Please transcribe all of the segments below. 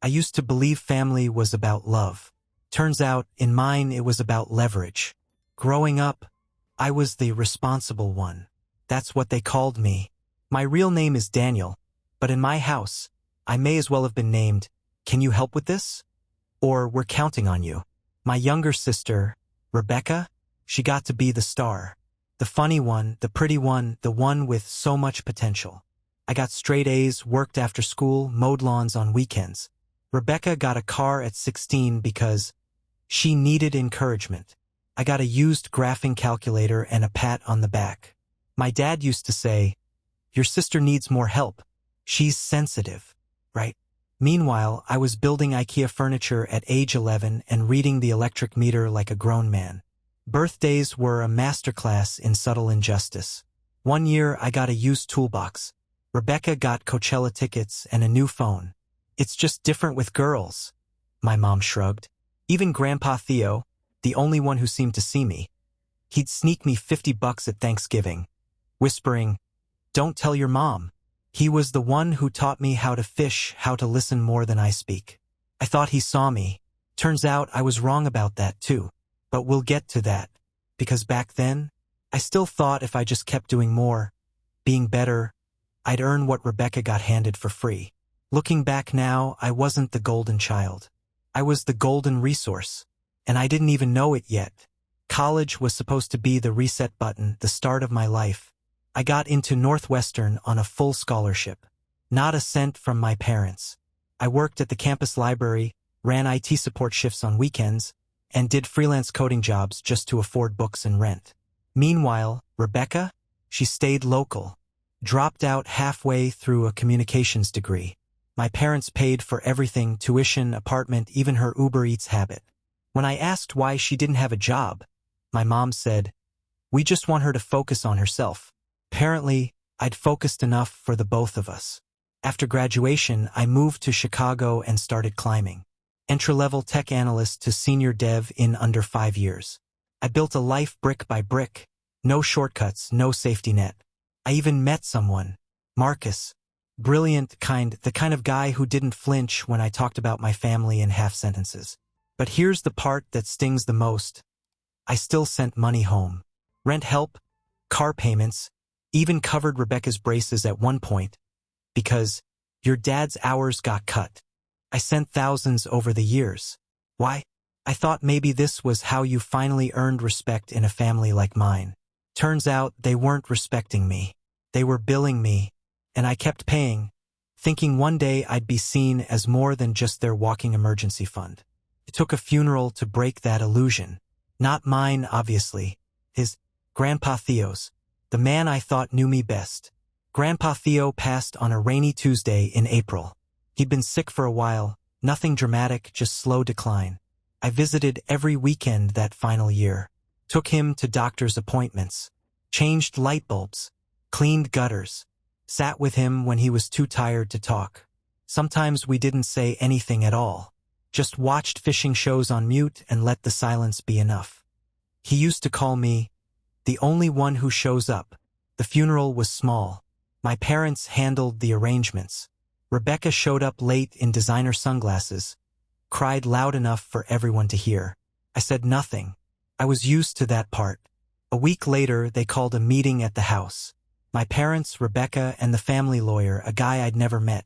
I used to believe family was about love. Turns out, in mine it was about leverage. Growing up, I was the responsible one. That's what they called me. My real name is Daniel, but in my house, I may as well have been named, "Can you help with this?" Or "We're counting on you." My younger sister, Rebecca, she got to be the star. The funny one, the pretty one, the one with so much potential. I got straight A's, worked after school, mowed lawns on weekends. Rebecca got a car at 16 because she needed encouragement. I got a used graphing calculator and a pat on the back. My dad used to say, "Your sister needs more help. She's sensitive, right?" Meanwhile, I was building IKEA furniture at age 11 and reading the electric meter like a grown man. Birthdays were a masterclass in subtle injustice. One year, I got a used toolbox. Rebecca got Coachella tickets and a new phone. "It's just different with girls," my mom shrugged. Even Grandpa Theo, the only one who seemed to see me, he'd sneak me $50 at Thanksgiving, whispering, "Don't tell your mom." He was the one who taught me how to fish, how to listen more than I speak. I thought he saw me. Turns out I was wrong about that too. But we'll get to that. Because back then, I still thought if I just kept doing more, being better, I'd earn what Rebecca got handed for free. Looking back now, I wasn't the golden child. I was the golden resource. And I didn't even know it yet. College was supposed to be the reset button, the start of my life. I got into Northwestern on a full scholarship. Not a cent from my parents. I worked at the campus library, ran IT support shifts on weekends, and did freelance coding jobs just to afford books and rent. Meanwhile, Rebecca, she stayed local. Dropped out halfway through a communications degree. My parents paid for everything, tuition, apartment, even her Uber Eats habit. When I asked why she didn't have a job, my mom said, "We just want her to focus on herself." Apparently, I'd focused enough for the both of us. After graduation, I moved to Chicago and started climbing. Entry-level tech analyst to senior dev in under 5 years. I built a life brick by brick. No shortcuts, no safety net. I even met someone, Marcus. Brilliant, the kind of guy who didn't flinch when I talked about my family in half sentences. But here's the part that stings the most. I still sent money home. Rent help, car payments, even covered Rebecca's braces at one point, because your dad's hours got cut. I sent thousands over the years. Why? I thought maybe this was how you finally earned respect in a family like mine. Turns out they weren't respecting me. They were billing me, and I kept paying, thinking one day I'd be seen as more than just their walking emergency fund. It took a funeral to break that illusion. Not mine, obviously. His, Grandpa Theo's. The man I thought knew me best. Grandpa Theo passed on a rainy Tuesday in April. He'd been sick for a while, nothing dramatic, just slow decline. I visited every weekend that final year. Took him to doctor's appointments. Changed light bulbs. Cleaned gutters. Sat with him when he was too tired to talk. Sometimes we didn't say anything at all. Just watched fishing shows on mute and let the silence be enough. He used to call me the only one who shows up. The funeral was small. My parents handled the arrangements. Rebecca showed up late in designer sunglasses, cried loud enough for everyone to hear. I said nothing. I was used to that part. A week later, they called a meeting at the house. My parents, Rebecca, and the family lawyer, a guy I'd never met.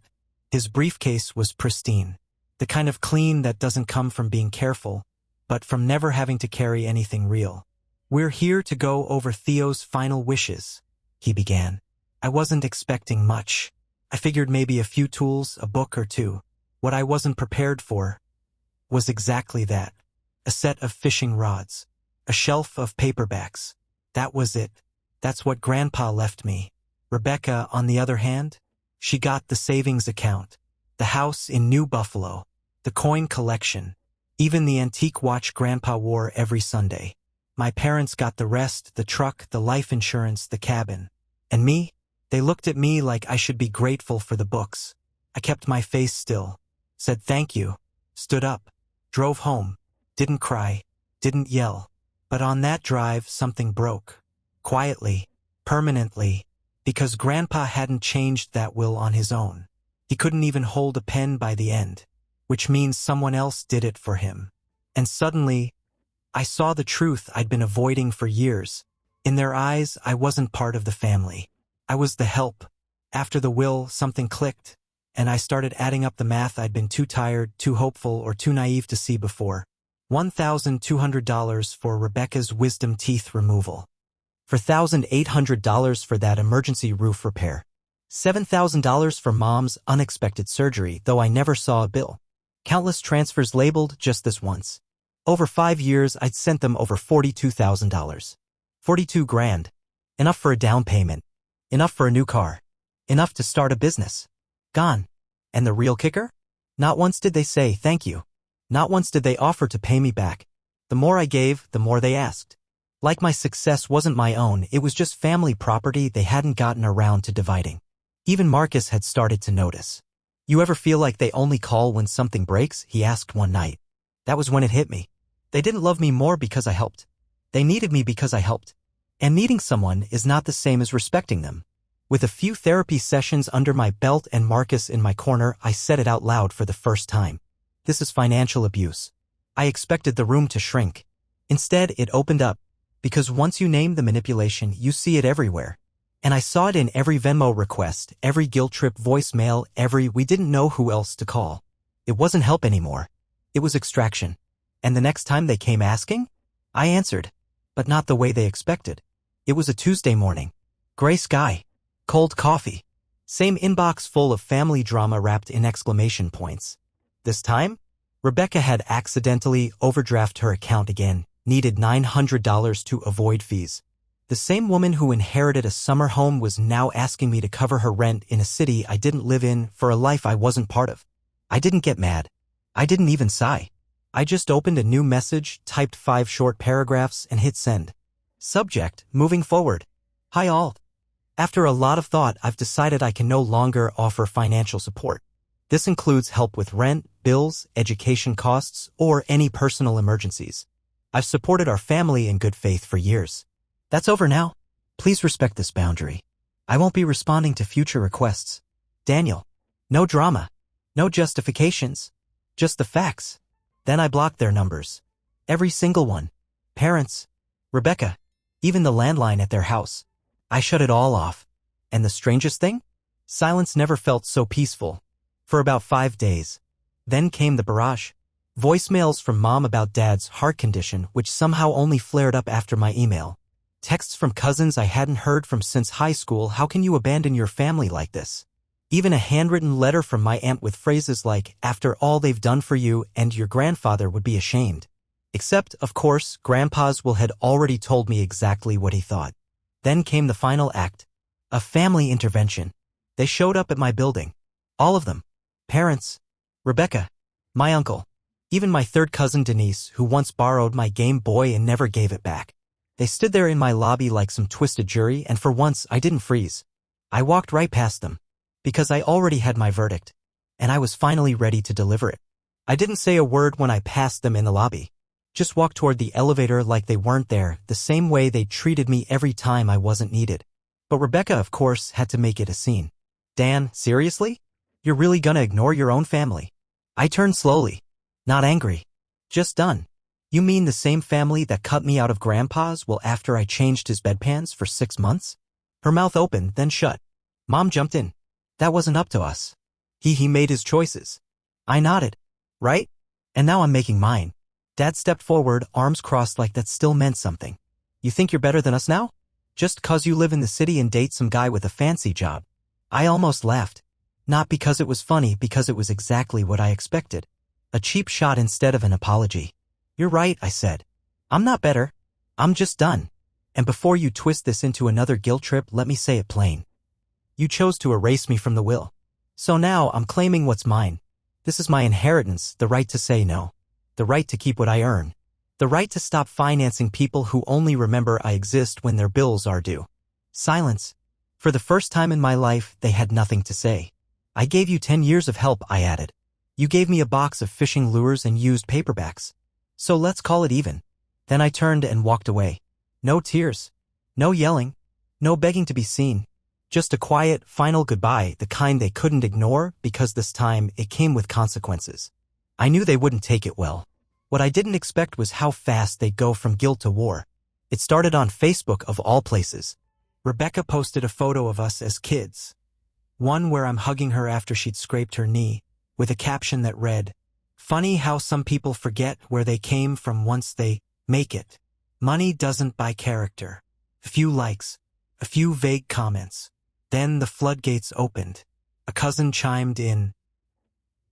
His briefcase was pristine. The kind of clean that doesn't come from being careful, but from never having to carry anything real. "We're here to go over Theo's final wishes," he began. I wasn't expecting much. I figured maybe a few tools, a book or two. What I wasn't prepared for was exactly that. A set of fishing rods. A shelf of paperbacks. That was it. That's what Grandpa left me. Rebecca, on the other hand, she got the savings account, the house in New Buffalo, the coin collection, even the antique watch Grandpa wore every Sunday. My parents got the rest, the truck, the life insurance, the cabin. And me? They looked at me like I should be grateful for the books. I kept my face still, said thank you, stood up, drove home, didn't cry, didn't yell. But on that drive, something broke. Quietly, permanently, because Grandpa hadn't changed that will on his own. He couldn't even hold a pen by the end. which means someone else did it for him. And suddenly, I saw the truth I'd been avoiding for years. In their eyes, I wasn't part of the family. I was the help. After the will, something clicked, and I started adding up the math I'd been too tired, too hopeful, or too naive to see before. $1,200 for Rebecca's wisdom teeth removal. $4,800 for that emergency roof repair. $7,000 for Mom's unexpected surgery, though I never saw a bill. Countless transfers labeled just this once. Over 5 years, I'd sent them over $42,000. 42 grand. Enough for a down payment. Enough for a new car. Enough to start a business. Gone. And the real kicker? Not once did they say thank you. Not once did they offer to pay me back. The more I gave, the more they asked. Like my success wasn't my own, it was just family property they hadn't gotten around to dividing. Even Marcus had started to notice. You ever feel like they only call when something breaks? He asked one night. That was when it hit me. They didn't love me more because I helped. They needed me because I helped. And needing someone is not the same as respecting them. With a few therapy sessions under my belt and Marcus in my corner, I said it out loud for the first time. This is financial abuse. I expected the room to shrink. Instead, it opened up. Because once you name the manipulation, you see it everywhere. And I saw it in every Venmo request, every guilt trip voicemail, every we didn't know who else to call. It wasn't help anymore. It was extraction. And the next time they came asking, I answered. But not the way they expected. It was a Tuesday morning. Gray sky. Cold coffee. Same inbox full of family drama wrapped in exclamation points. This time, Rebecca had accidentally overdrafted her account again, needed $900 to avoid fees. The same woman who inherited a summer home was now asking me to cover her rent in a city I didn't live in for a life I wasn't part of. I didn't get mad. I didn't even sigh. I just opened a new message, typed 5 short paragraphs, and hit send. Subject, moving forward. Hi all. After a lot of thought, I've decided I can no longer offer financial support. This includes help with rent, bills, education costs, or any personal emergencies. I've supported our family in good faith for years. That's over now. Please respect this boundary. I won't be responding to future requests. Daniel. No drama. No justifications. Just the facts. Then I blocked their numbers. Every single one. Parents. Rebecca. Even the landline at their house. I shut it all off. And the strangest thing? Silence never felt so peaceful. For about 5 days. Then came the barrage. Voicemails from Mom about Dad's heart condition, which somehow only flared up after my email. Texts from cousins I hadn't heard from since high school. How can you abandon your family like this? Even a handwritten letter from my aunt with phrases like, after all they've done for you, and your grandfather would be ashamed. Except, of course, Grandpa's will had already told me exactly what he thought. Then came the final act. A family intervention. They showed up at my building. All of them. Parents. Rebecca. My uncle. Even my third cousin Denise, who once borrowed my Game Boy and never gave it back. They stood there in my lobby like some twisted jury, and for once I didn't freeze. I walked right past them. Because I already had my verdict. And I was finally ready to deliver it. I didn't say a word when I passed them in the lobby. Just walked toward the elevator like they weren't there, the same way they treated me every time I wasn't needed. But Rebecca, of course, had to make it a scene. Dan, seriously? You're really gonna ignore your own family? I turned slowly. Not angry. Just done. You mean the same family that cut me out of Grandpa's well after I changed his bedpans for 6 months? Her mouth opened, then shut. Mom jumped in. That wasn't up to us. He made his choices. I nodded. Right? And now I'm making mine. Dad stepped forward, arms crossed like that still meant something. You think you're better than us now? Just 'cause you live in the city and date some guy with a fancy job. I almost laughed. Not because it was funny, because it was exactly what I expected. A cheap shot instead of an apology. You're right, I said. I'm not better. I'm just done. And before you twist this into another guilt trip, let me say it plain. You chose to erase me from the will. So now I'm claiming what's mine. This is my inheritance, the right to say no. The right to keep what I earn. The right to stop financing people who only remember I exist when their bills are due. Silence. For the first time in my life, they had nothing to say. I gave you 10 years of help, I added. You gave me a box of fishing lures and used paperbacks. So let's call it even. Then I turned and walked away. No tears. No yelling. No begging to be seen. Just a quiet, final goodbye, the kind they couldn't ignore, because this time it came with consequences. I knew they wouldn't take it well. What I didn't expect was how fast they'd go from guilt to war. It started on Facebook of all places. Rebecca posted a photo of us as kids. One where I'm hugging her after she'd scraped her knee, with a caption that read, "Funny how some people forget where they came from once they make it. Money doesn't buy character." A few likes, a few vague comments. Then the floodgates opened. A cousin chimed in.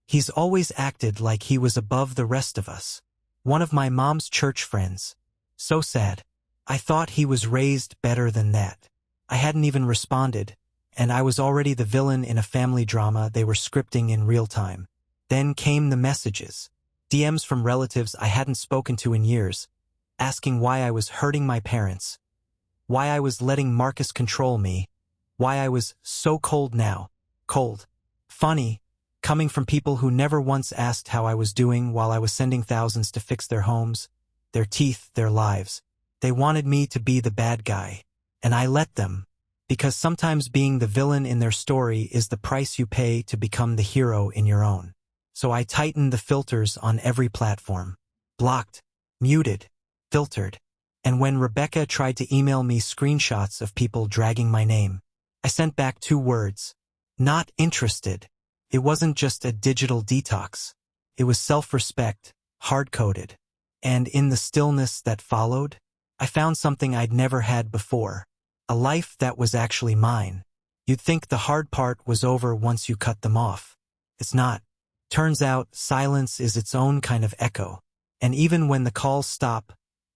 "He's always acted like he was above the rest of us. One of my mom's church friends. So sad. I thought he was raised better than that." I hadn't even responded, and I was already the villain in a family drama they were scripting in real time. Then came the messages. DMs from relatives I hadn't spoken to in years, asking why I was hurting my parents, why I was letting Marcus control me, why I was so cold now. Cold. Funny, coming from people who never once asked how I was doing while I was sending thousands to fix their homes, their teeth, their lives. They wanted me to be the bad guy, and I let them, because sometimes being the villain in their story is the price you pay to become the hero in your own. So I tightened the filters on every platform. Blocked, muted, filtered. And when Rebecca tried to email me screenshots of people dragging my name, I sent back 2 words. Not interested. It wasn't just a digital detox. It was self-respect, hard-coded. And in the stillness that followed, I found something I'd never had before. A life that was actually mine. You'd think the hard part was over once you cut them off. It's not. Turns out, silence is its own kind of echo. And even when the calls stop,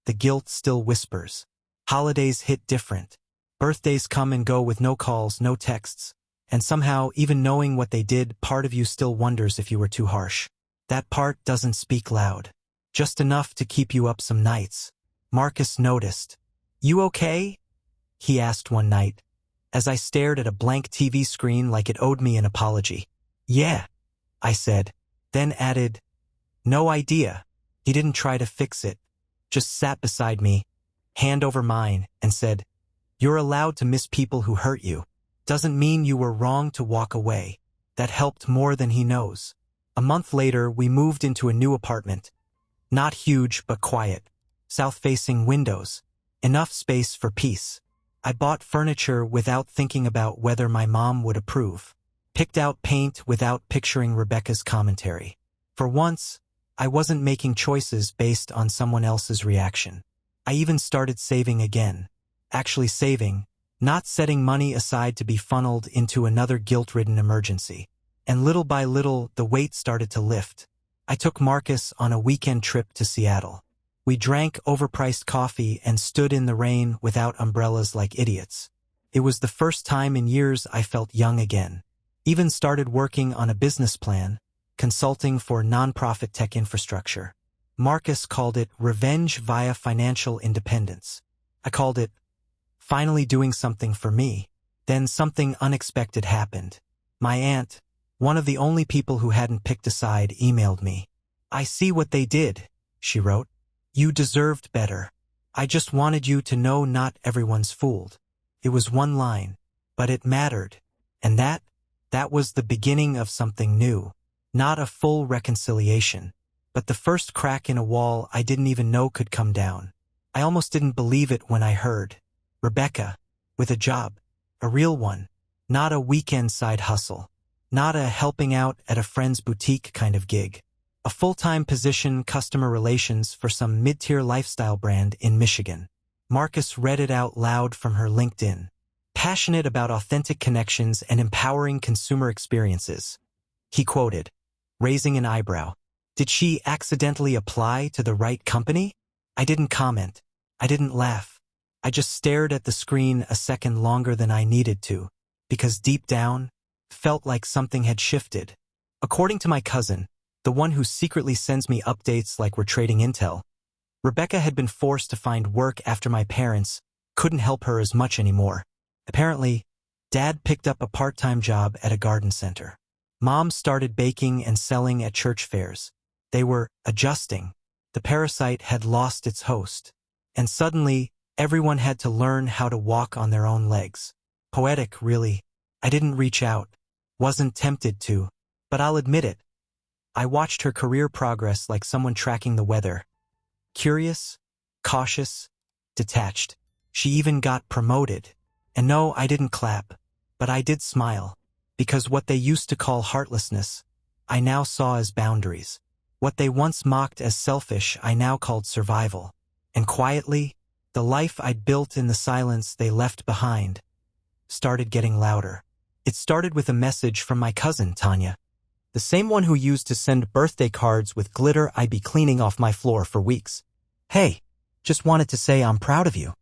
the guilt still whispers. Holidays hit different. Birthdays come and go with no calls, no texts. And somehow, even knowing what they did, part of you still wonders if you were too harsh. That part doesn't speak loud. Just enough to keep you up some nights. Marcus noticed. "You okay?" he asked one night, as I stared at a blank TV screen like it owed me an apology. "Yeah," I said, then added, "No idea." He didn't try to fix it, just sat beside me, hand over mine, and said, "You're allowed to miss people who hurt you. Doesn't mean you were wrong to walk away." That helped more than he knows. A month later, we moved into a new apartment. Not huge, but quiet. South-facing windows. Enough space for peace. I bought furniture without thinking about whether my mom would approve. Picked out paint without picturing Rebecca's commentary. For once, I wasn't making choices based on someone else's reaction. I even started saving again. Actually saving, not setting money aside to be funneled into another guilt-ridden emergency. And little by little, the weight started to lift. I took Marcus on a weekend trip to Seattle. We drank overpriced coffee and stood in the rain without umbrellas like idiots. It was the first time in years I felt young again. Even started working on a business plan, consulting for nonprofit tech infrastructure. Marcus called it revenge via financial independence. I called it finally doing something for me. Then something unexpected happened. My aunt, one of the only people who hadn't picked a side, emailed me. "I see what they did," she wrote. "You deserved better. I just wanted you to know not everyone's fooled." It was one line, but it mattered. And that was the beginning of something new. Not a full reconciliation, but the first crack in a wall I didn't even know could come down. I almost didn't believe it when I heard. Rebecca, with a job, a real one, not a weekend side hustle, not a helping out at a friend's boutique kind of gig. A full-time position, customer relations for some mid-tier lifestyle brand in Michigan. Marcus read it out loud from her LinkedIn. Passionate about authentic connections and empowering consumer experiences. He quoted, raising an eyebrow. Did she accidentally apply to the right company? I didn't comment. I didn't laugh. I just stared at the screen a second longer than I needed to, because deep down, felt like something had shifted. According to my cousin, the one who secretly sends me updates like we're trading intel, Rebecca had been forced to find work after my parents couldn't help her as much anymore. Apparently, Dad picked up a part-time job at a garden center. Mom started baking and selling at church fairs. They were adjusting. The parasite had lost its host. And suddenly, everyone had to learn how to walk on their own legs. Poetic, really. I didn't reach out. Wasn't tempted to. But I'll admit it. I watched her career progress like someone tracking the weather. Curious, cautious, detached. She even got promoted. And no, I didn't clap, but I did smile. Because what they used to call heartlessness, I now saw as boundaries. What they once mocked as selfish, I now called survival. And quietly, the life I'd built in the silence they left behind started getting louder. It started with a message from my cousin, Tanya. The same one who used to send birthday cards with glitter I'd be cleaning off my floor for weeks. Hey, just wanted to say I'm proud of you.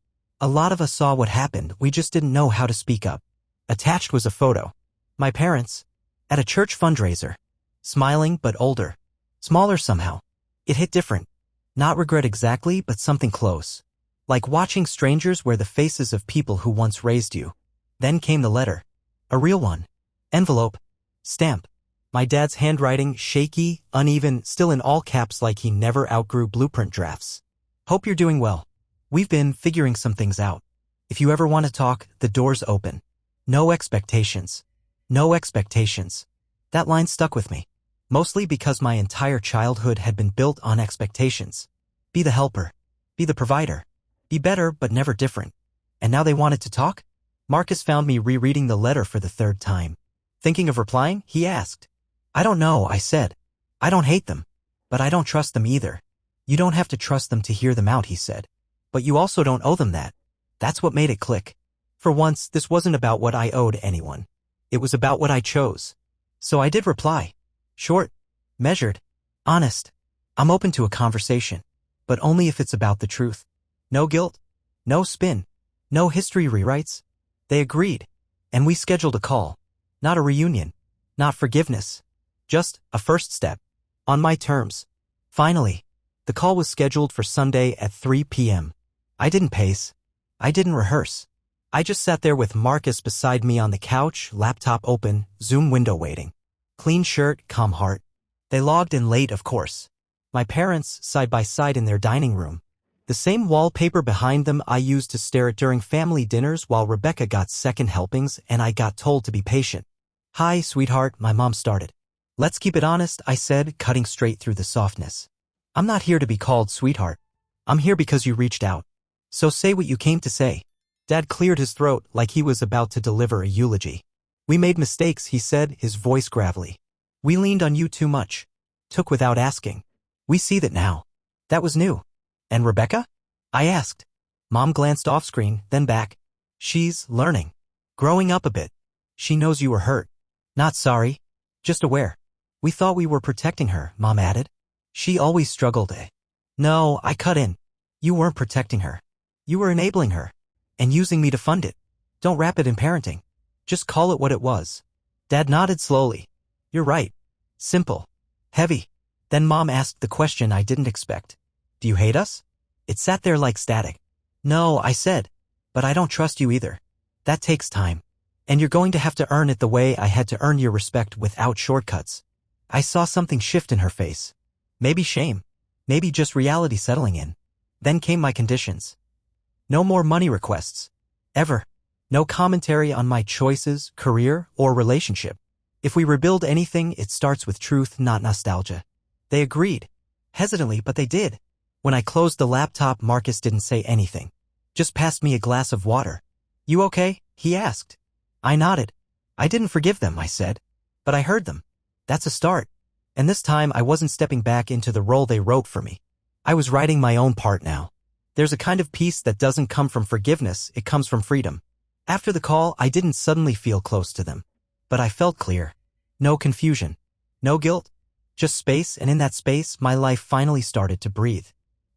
A lot of us saw what happened, we just didn't know how to speak up. Attached was a photo. My parents, at a church fundraiser. Smiling but older. Smaller somehow. It hit different. Not regret exactly, but something close. Like watching strangers wear the faces of people who once raised you. Then came the letter. A real one. Envelope. Stamp. My dad's handwriting, shaky, uneven, still in all caps like he never outgrew blueprint drafts. Hope you're doing well. We've been figuring some things out. If you ever want to talk, the door's open. No expectations. No expectations. That line stuck with me. Mostly because my entire childhood had been built on expectations. Be the helper. Be the provider. Be better but never different. And now they wanted to talk? Marcus found me rereading the letter for the third time. Thinking of replying, he asked. I don't know, I said. I don't hate them. But I don't trust them either. You don't have to trust them to hear them out, he said. But you also don't owe them that. That's what made it click. For once, this wasn't about what I owed anyone. It was about what I chose. So I did reply. Short, measured, honest. I'm open to a conversation. But only if it's about the truth. No guilt. No spin. No history rewrites. They agreed. And we scheduled a call. Not a reunion. Not forgiveness. Just a first step. On my terms. Finally, the call was scheduled for Sunday at 3 p.m. I didn't pace. I didn't rehearse. I just sat there with Marcus beside me on the couch, laptop open, Zoom window waiting. Clean shirt, calm heart. They logged in late, of course. My parents, side by side in their dining room. The same wallpaper behind them I used to stare at during family dinners while Rebecca got second helpings and I got told to be patient. Hi, sweetheart, my mom started. Let's keep it honest, I said, cutting straight through the softness. I'm not here to be called sweetheart. I'm here because you reached out. So say what you came to say. Dad cleared his throat like he was about to deliver a eulogy. We made mistakes, he said, his voice gravelly. We leaned on you too much. Took without asking. We see that now. That was new. And Rebecca? I asked. Mom glanced off screen, then back. She's learning. Growing up a bit. She knows you were hurt. Not sorry. Just aware. We thought we were protecting her, Mom added. She always struggled. No, I cut in. You weren't protecting her. You were enabling her. And using me to fund it. Don't wrap it in parenting. Just call it what it was. Dad nodded slowly. You're right. Simple. Heavy. Then Mom asked the question I didn't expect. Do you hate us? It sat there like static. No, I said. But I don't trust you either. That takes time. And you're going to have to earn it the way I had to earn your respect without shortcuts. I saw something shift in her face. Maybe shame. Maybe just reality settling in. Then came my conditions. No more money requests. Ever. No commentary on my choices, career, or relationship. If we rebuild anything, it starts with truth, not nostalgia. They agreed. Hesitantly, but they did. When I closed the laptop, Marcus didn't say anything. Just passed me a glass of water. You okay? He asked. I nodded. I didn't forgive them, I said. But I heard them. That's a start. And this time I wasn't stepping back into the role they wrote for me. I was writing my own part now. There's a kind of peace that doesn't come from forgiveness, it comes from freedom. After the call, I didn't suddenly feel close to them. But I felt clear. No confusion. No guilt. Just space, and in that space, my life finally started to breathe.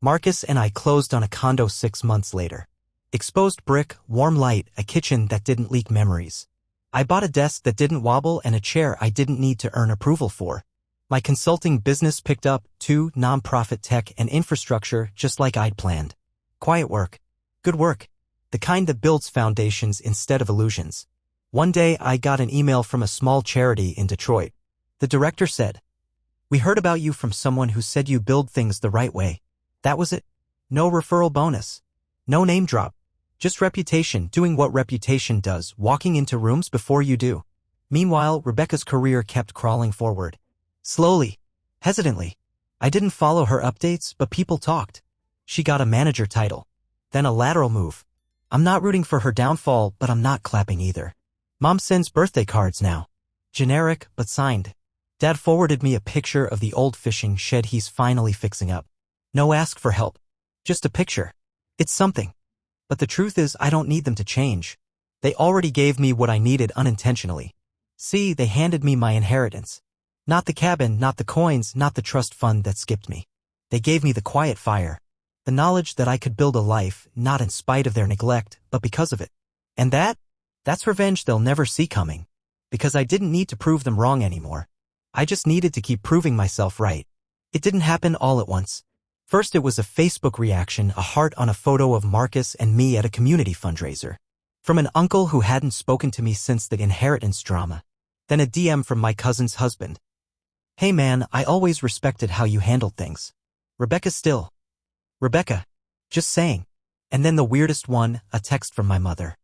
Marcus and I closed on a condo 6 months later. Exposed brick, warm light, a kitchen that didn't leak memories. I bought a desk that didn't wobble and a chair I didn't need to earn approval for. My consulting business picked up, too, nonprofit tech and infrastructure just like I'd planned. Quiet work. Good work. The kind that builds foundations instead of illusions. One day I got an email from a small charity in Detroit. The director said, "We heard about you from someone who said you build things the right way." That was it. No referral bonus. No name drop. Just reputation, doing what reputation does, walking into rooms before you do. Meanwhile, Rebecca's career kept crawling forward. Slowly. Hesitantly. I didn't follow her updates, but people talked. She got a manager title. Then a lateral move. I'm not rooting for her downfall, but I'm not clapping either. Mom sends birthday cards now. Generic, but signed. Dad forwarded me a picture of the old fishing shed he's finally fixing up. No ask for help. Just a picture. It's something. But the truth is I don't need them to change. They already gave me what I needed unintentionally. See, they handed me my inheritance. Not the cabin, not the coins, not the trust fund that skipped me. They gave me the quiet fire. The knowledge that I could build a life, not in spite of their neglect, but because of it. And that's revenge they'll never see coming. Because I didn't need to prove them wrong anymore. I just needed to keep proving myself right. It didn't happen all at once. First it was a Facebook reaction, a heart on a photo of Marcus and me at a community fundraiser. From an uncle who hadn't spoken to me since the inheritance drama. Then a DM from my cousin's husband. Hey man, I always respected how you handled things. Rebecca still. Rebecca. Just saying. And then the weirdest one, a text from my mother.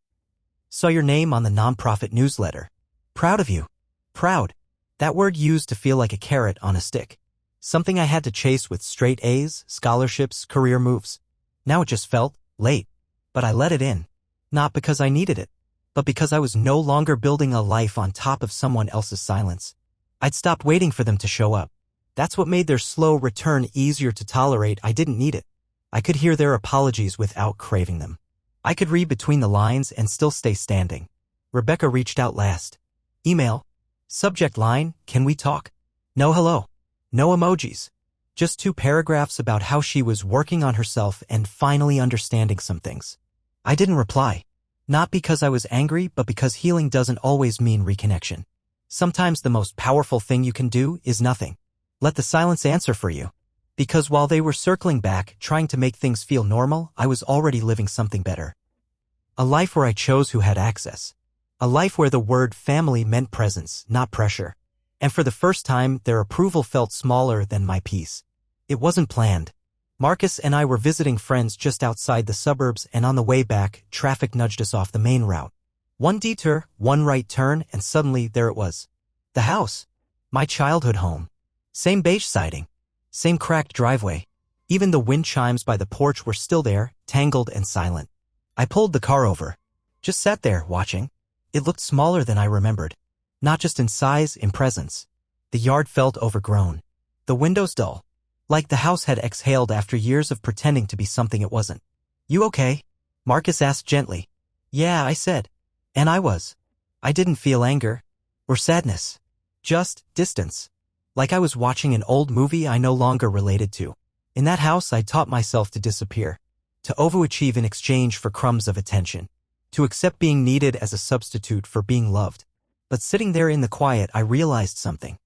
Saw your name on the nonprofit newsletter. Proud of you. Proud. That word used to feel like a carrot on a stick. Something I had to chase with straight A's, scholarships, career moves. Now it just felt late. But I let it in. Not because I needed it, but because I was no longer building a life on top of someone else's silence. I'd stopped waiting for them to show up. That's what made their slow return easier to tolerate. I didn't need it. I could hear their apologies without craving them. I could read between the lines and still stay standing. Rebecca reached out last. Email. Subject line, can we talk? No hello. No emojis. Just 2 paragraphs about how she was working on herself and finally understanding some things. I didn't reply. Not because I was angry, but because healing doesn't always mean reconnection. Sometimes the most powerful thing you can do is nothing. Let the silence answer for you. Because while they were circling back, trying to make things feel normal, I was already living something better. A life where I chose who had access. A life where the word family meant presence, not pressure. And for the first time, their approval felt smaller than my peace. It wasn't planned. Marcus and I were visiting friends just outside the suburbs, and on the way back, traffic nudged us off the main route. One detour, one right turn, and suddenly there it was. The house. My childhood home. Same beige siding. Same cracked driveway. Even the wind chimes by the porch were still there, tangled and silent. I pulled the car over. Just sat there, watching. It looked smaller than I remembered. Not just in size, in presence. The yard felt overgrown. The windows dull. Like the house had exhaled after years of pretending to be something it wasn't. You okay? Marcus asked gently. Yeah, I said. And I was. I didn't feel anger. Or sadness. Just distance. Like I was watching an old movie I no longer related to. In that house, I taught myself to disappear. To overachieve in exchange for crumbs of attention. To accept being needed as a substitute for being loved. But sitting there in the quiet, I realized something.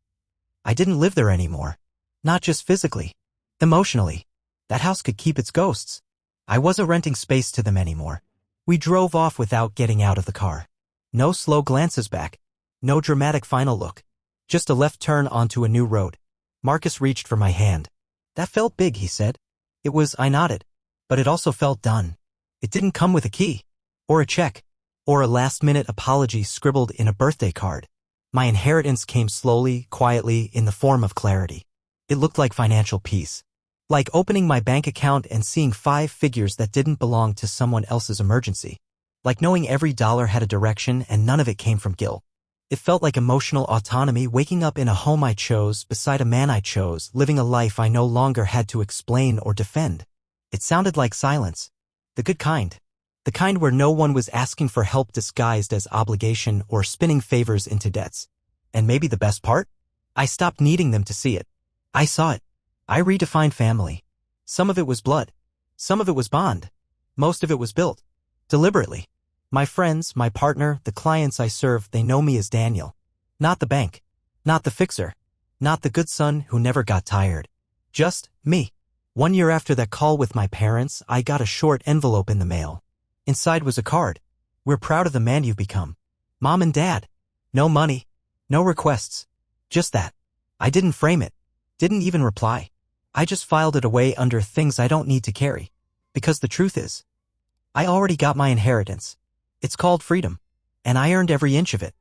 I didn't live there anymore. Not just physically. Emotionally. That house could keep its ghosts. I wasn't renting space to them anymore. We drove off without getting out of the car. No slow glances back. No dramatic final look. Just a left turn onto a new road. Marcus reached for my hand. That felt big, he said. I nodded. But it also felt done. It didn't come with a key. Or a check. Or a last-minute apology scribbled in a birthday card. My inheritance came slowly, quietly, in the form of clarity. It looked like financial peace. Like opening my bank account and seeing 5 figures that didn't belong to someone else's emergency. Like knowing every dollar had a direction and none of it came from guilt. It felt like emotional autonomy, waking up in a home I chose, beside a man I chose, living a life I no longer had to explain or defend. It sounded like silence. The good kind. The kind where no one was asking for help disguised as obligation or spinning favors into debts. And maybe the best part? I stopped needing them to see it. I saw it. I redefined family. Some of it was blood. Some of it was bond. Most of it was built. Deliberately. My friends, my partner, the clients I serve, they know me as Daniel. Not the bank. Not the fixer. Not the good son who never got tired. Just me. 1 year after that call with my parents, I got a short envelope in the mail. Inside was a card. We're proud of the man you've become. Mom and Dad. No money. No requests. Just that. I didn't frame it. Didn't even reply. I just filed it away under things I don't need to carry. Because the truth is, I already got my inheritance. It's called freedom. And I earned every inch of it.